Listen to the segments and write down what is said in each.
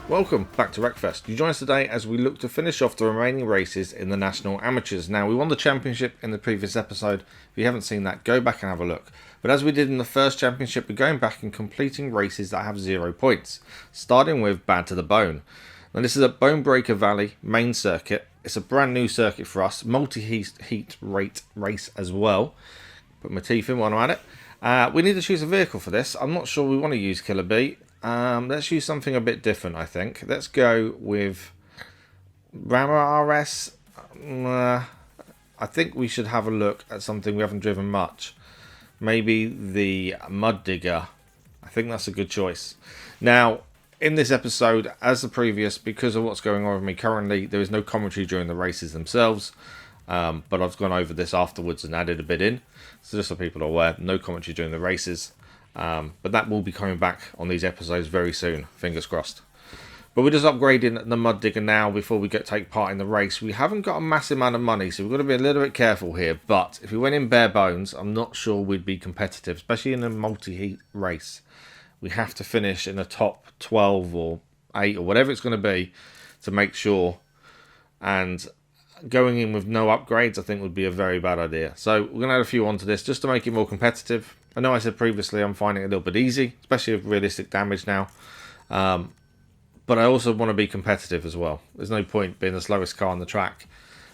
Welcome back to Wreckfest. You join us today as we look to finish off the remaining races in the National Amateurs. Now, we won the championship in the previous episode. If you haven't seen that, go back and have a look. But as we did in the first championship, we're going back and completing races that have 0 points, starting with Bad to the Bone. Now, this is at Bonebreaker Valley Main Circuit. It's a brand new circuit for us, multi-heat rate race as well. Put my teeth in while I'm at it. We need to choose a vehicle for this. I'm not sure we want to use Killerbee. Let's use something a bit different, I think. Let's go with Rammer RS. I think we should have a look at something we haven't driven much. Maybe the Muddigger. I think that's a good choice. Now, in this episode, as the previous, because of what's going on with me currently, there is no commentary during the races themselves. But I've gone over this afterwards and added a bit in. So just so people are aware, no commentary during the races. But that will be coming back on these episodes very soon, fingers crossed. But we're just upgrading the Muddigger now before we take part in the race. We haven't got a massive amount of money, so we've got to be a little bit careful here. But if we went in bare bones, I'm not sure we'd be competitive, especially in a multi-heat race. We have to finish in the top 12 or 8 or whatever it's going to be to make sure. And going in with no upgrades, I think, would be a very bad idea. So we're going to add a few onto this just to make it more competitive. I know I said previously I'm finding it a little bit easy, especially with realistic damage now. But I also want to be competitive as well. There's no point being the slowest car on the track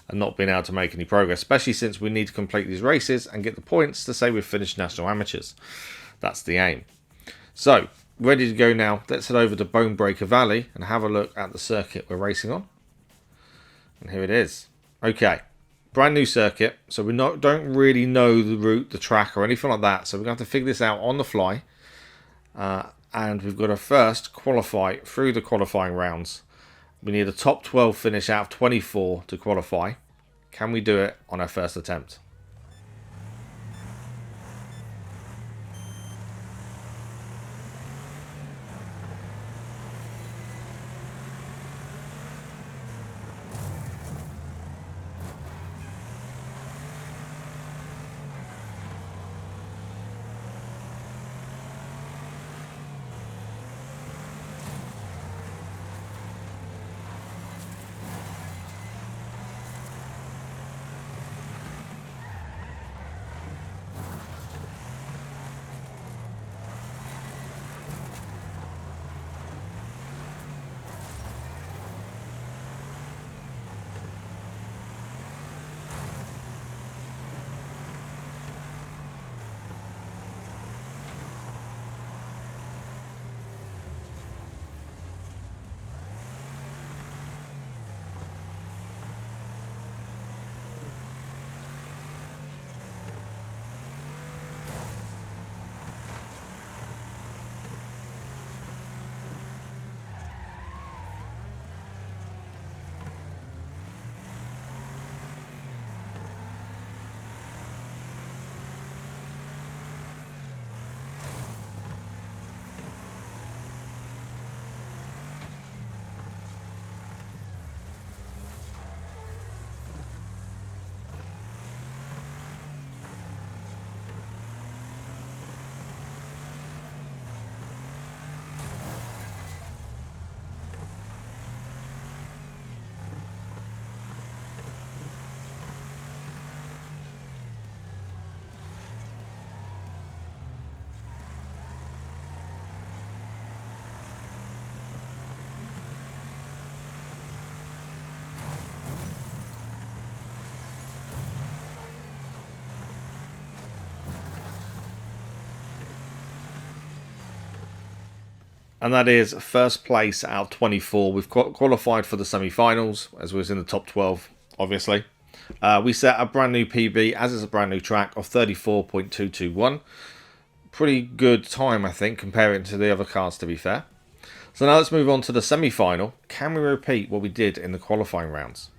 and not being able to make any progress, especially since we need to complete these races and get the points to say we've finished National Amateurs. That's the aim. So, ready to go now. Let's head over to Bonebreaker Valley and have a look at the circuit we're racing on. And here it is. Okay. Brand new circuit, so we don't really know the route, the track, or anything like that. So we're going to have to figure this out on the fly. And we've got to first qualify through the qualifying rounds. We need a top 12 finish out of 24 to qualify. Can we do it on our first attempt? And that is first place out of 24. We've qualified for the semi-finals, as we was in the top 12, obviously. We set a brand new PB, as is a brand new track, of 34.221. Pretty good time, I think, comparing to the other cars, to be fair. So now let's move on to the semi-final. Can we repeat what we did in the qualifying rounds?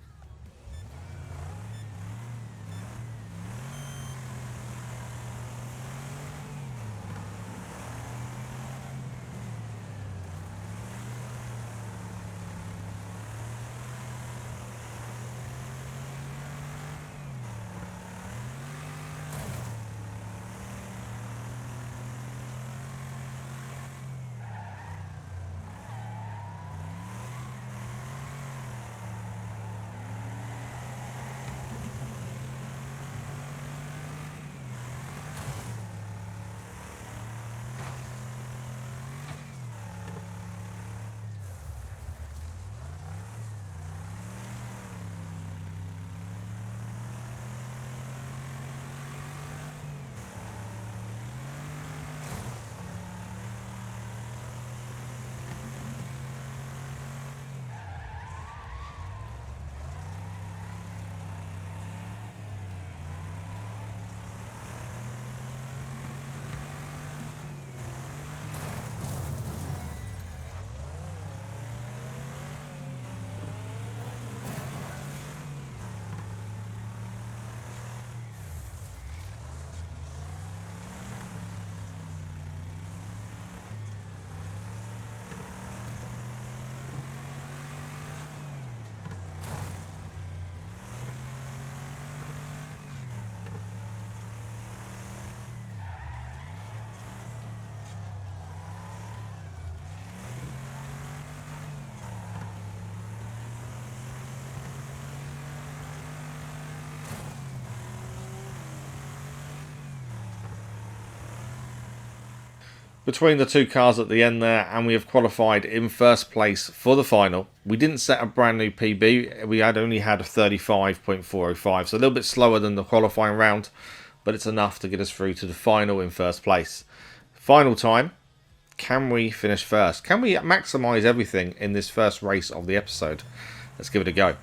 between the two cars at the end there, and we have qualified in first place for the final. We didn't set a brand new PB. We had only had a 35.405, so a little bit slower than the qualifying round, but it's enough to get us through to the final in first place. Final time. Can we finish first? Can we maximise everything in this first race of the episode? Let's give it a go.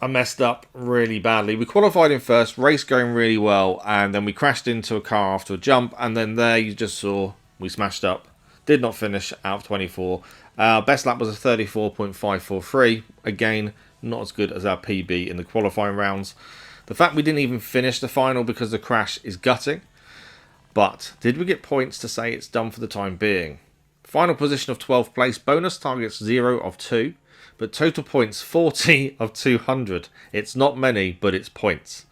I messed up really badly. We qualified in first, race going really well, and then we crashed into a car after a jump, and then there you just saw we smashed up. Did not finish out of 24. Best lap was a 34.543. Again, not as good as our PB in the qualifying rounds. The fact we didn't even finish the final because of the crash is gutting. But did we get points to say it's done for the time being? Final position of 12th place, bonus targets 0 of 2. But total points 40 of 200. It's not many, but it's points.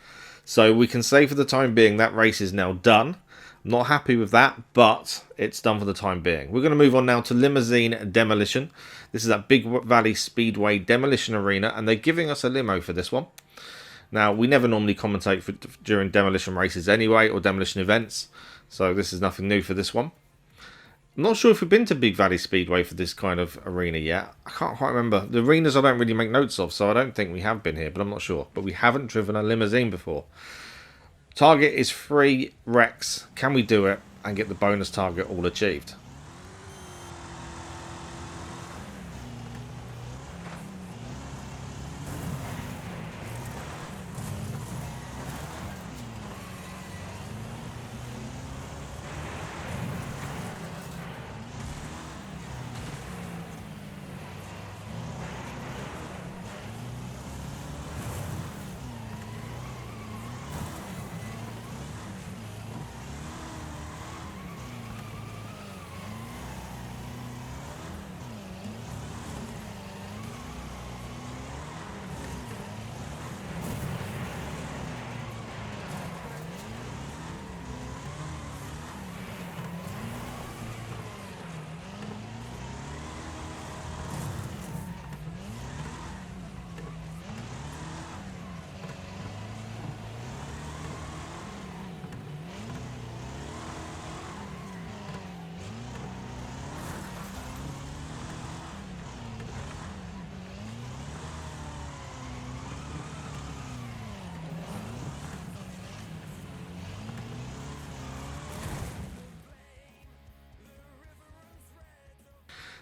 So we can say for the time being that race is now done. I'm not happy with that, but it's done for the time being. We're going to move on now to Limousine Demolition. This is at Big Valley Speedway Demolition Arena, and they're giving us a limo for this one. Now, we never normally commentate during demolition races anyway, or demolition events, so this is nothing new for this one. I'm not sure if we've been to Big Valley Speedway for this kind of arena yet. I can't quite remember. The arenas I don't really make notes of, so I don't think we have been here, but I'm not sure. But we haven't driven a limousine before. Target is 3 wrecks. Can we do it and get the bonus target all achieved?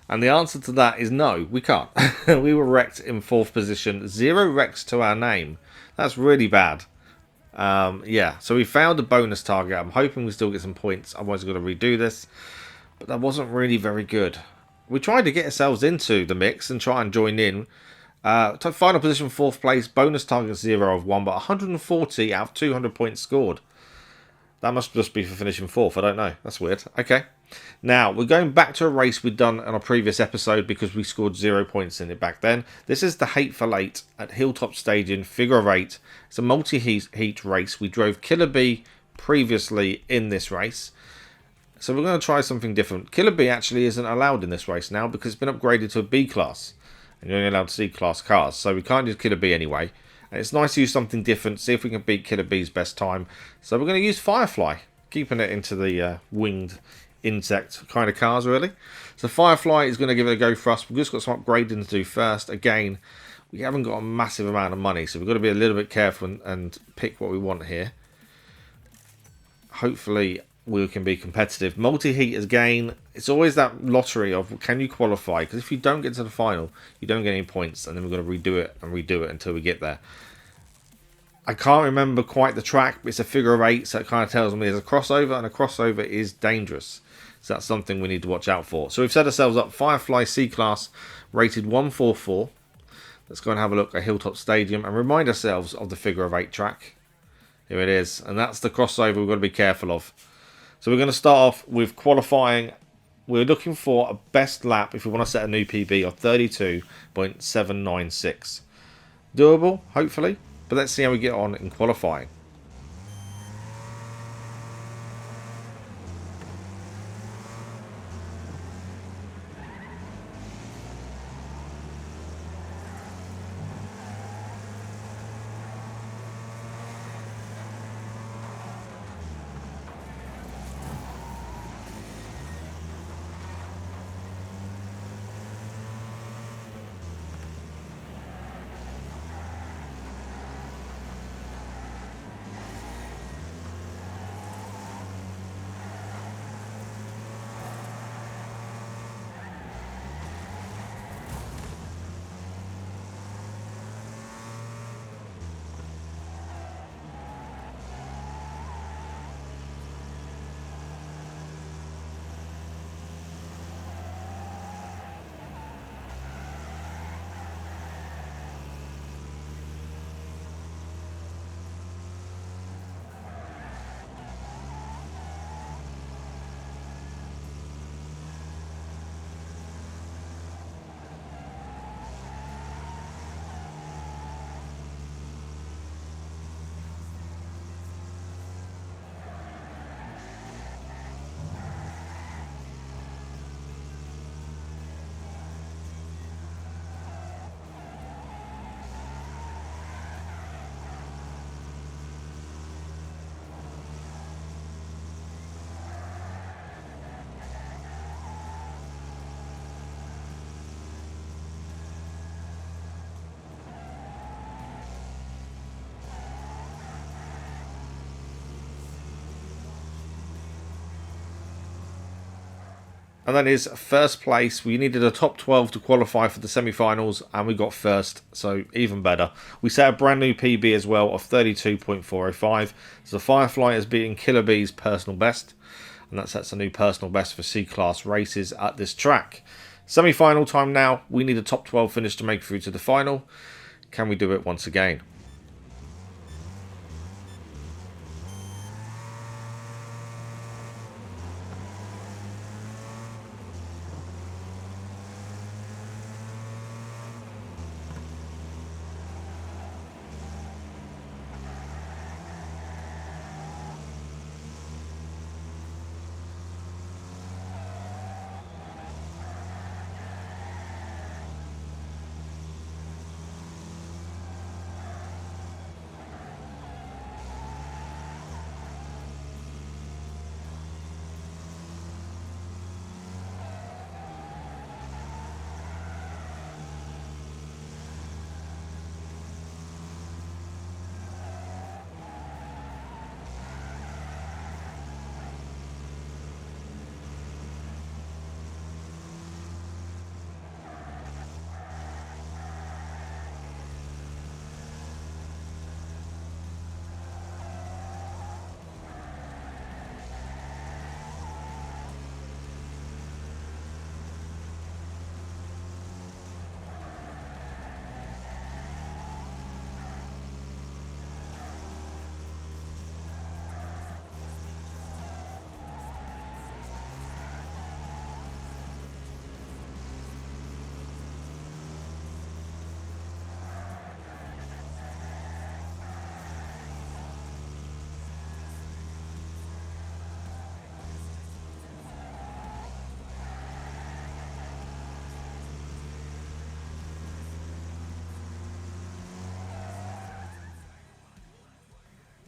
And the answer to that is no, we can't. We were wrecked in 4th position. 0 wrecks to our name. That's really bad. Yeah, so we failed the bonus target. I'm hoping we still get some points. Otherwise, we've got to redo this. But that wasn't really very good. We tried to get ourselves into the mix and try and join in. Final position, 4th place. Bonus target 0 of 1, but 140 out of 200 points scored. That must just be for finishing 4th. I don't know. That's weird. Okay. Now, we're going back to a race we'd done on a previous episode because we scored 0 points in it back then. This is the Hateful Eight at Hilltop Stadium Figure of 8. It's a multi-heat race. We drove Killerbee previously in this race. So we're going to try something different. Killerbee actually isn't allowed in this race now because it's been upgraded to a B class. And you're only allowed C class cars. So we can't use Killerbee anyway. And it's nice to use something different. See if we can beat Killerbee's best time. So we're going to use Firefly. Keeping it into the winged insect kind of cars, really. So Firefly is going to give it a go for us. We've just got some upgrading to do first. Again, we haven't got a massive amount of money, so we've got to be a little bit careful and pick what we want here. Hopefully we can be competitive. Multi-heat again, it's always that lottery of can you qualify, because if you don't get to the final, you don't get any points, and then we've got to redo it until we get there. I can't remember quite the track, but it's a figure of 8, so it kind of tells me there's a crossover, and a crossover is dangerous. So that's something we need to watch out for. So we've set ourselves up Firefly C-Class, rated 144. Let's go and have a look at Hilltop Stadium and remind ourselves of the figure of 8 track. Here it is, and that's the crossover we've got to be careful of. So we're going to start off with qualifying. We're looking for a best lap if we want to set a new PB of 32.796. Doable, hopefully. But let's see how we get on in qualifying. And that is first place. We needed a top 12 to qualify for the semi-finals, and we got first, so even better. We set a brand new PB as well of 32.405. So Firefly is beating Killerbee's personal best, and that sets a new personal best for C-Class races at this track. Semi-final time now. We need a top 12 finish to make through to the final. Can we do it once again?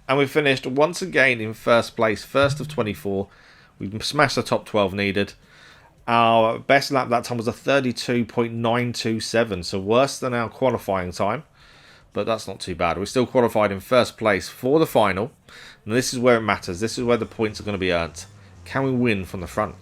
And we finished once again in first place, first of 24. We smashed the top 12 needed. Our best lap that time was a 32.927, so worse than our qualifying time. But that's not too bad. We still qualified in first place for the final. And this is where it matters. This is where the points are going to be earned. Can we win from the front?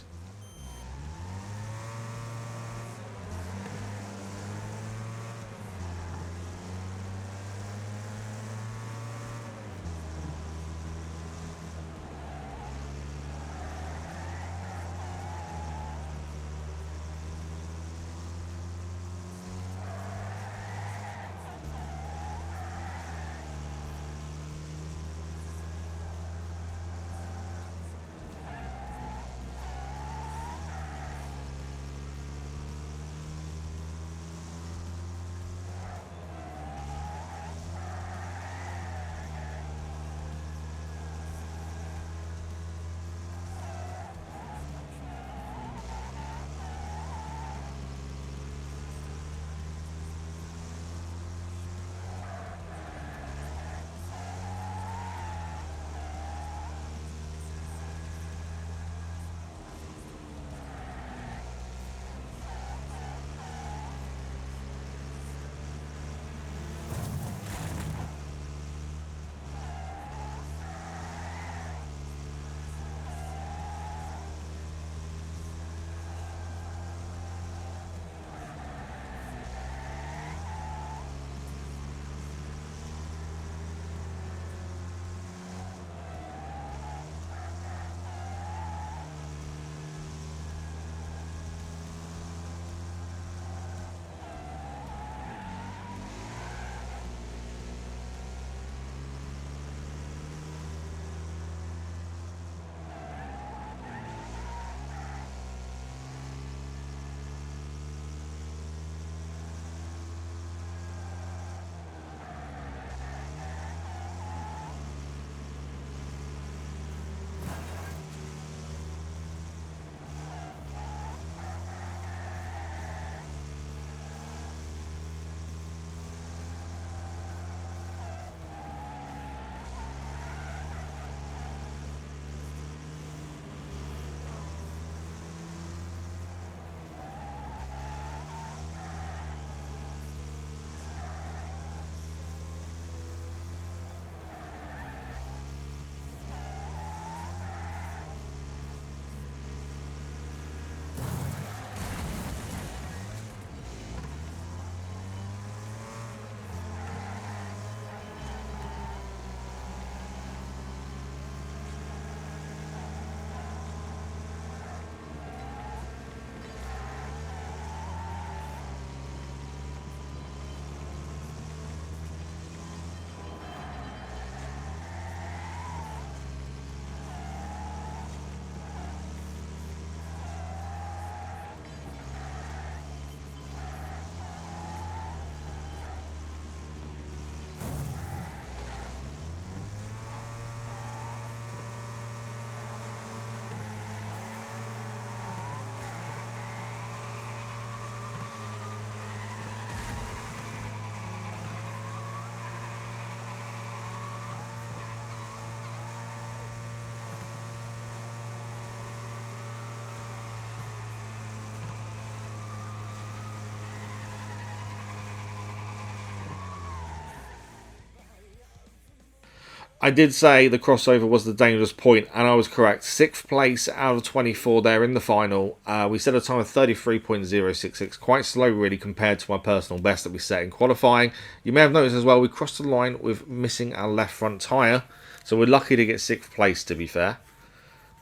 I did say the crossover was the dangerous point, and I was correct. 6th place out of 24 there in the final. We set a time of 33.066, quite slow really compared to my personal best that we set in qualifying. You may have noticed as well, we crossed the line with missing our left front tyre, so we're lucky to get 6th place to be fair.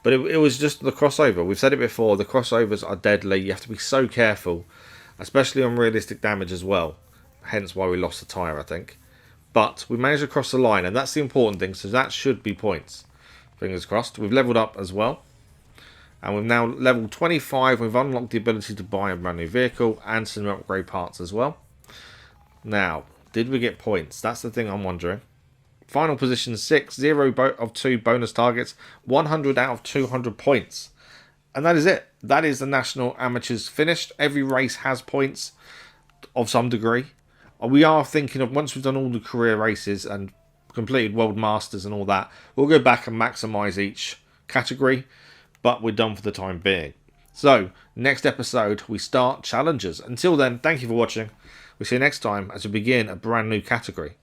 But it was just the crossover. We've said it before, the crossovers are deadly. You have to be so careful, especially on realistic damage as well. Hence why we lost the tyre, I think. But we managed to cross the line, and that's the important thing, so that should be points. Fingers crossed. We've leveled up as well. And we've now leveled 25. We've unlocked the ability to buy a brand new vehicle and some upgrade parts as well. Now, did we get points? That's the thing I'm wondering. Final position 6, 0 of 2 bonus targets, 100 out of 200 points. And that is it. That is the National Amateurs finished. Every race has points of some degree. We are thinking of, once we've done all the career races and completed World Masters and all that. We'll go back and maximise each category, but we're done for the time being. So, next episode, we start challenges. Until then, thank you for watching. We'll see you next time as we begin a brand new category.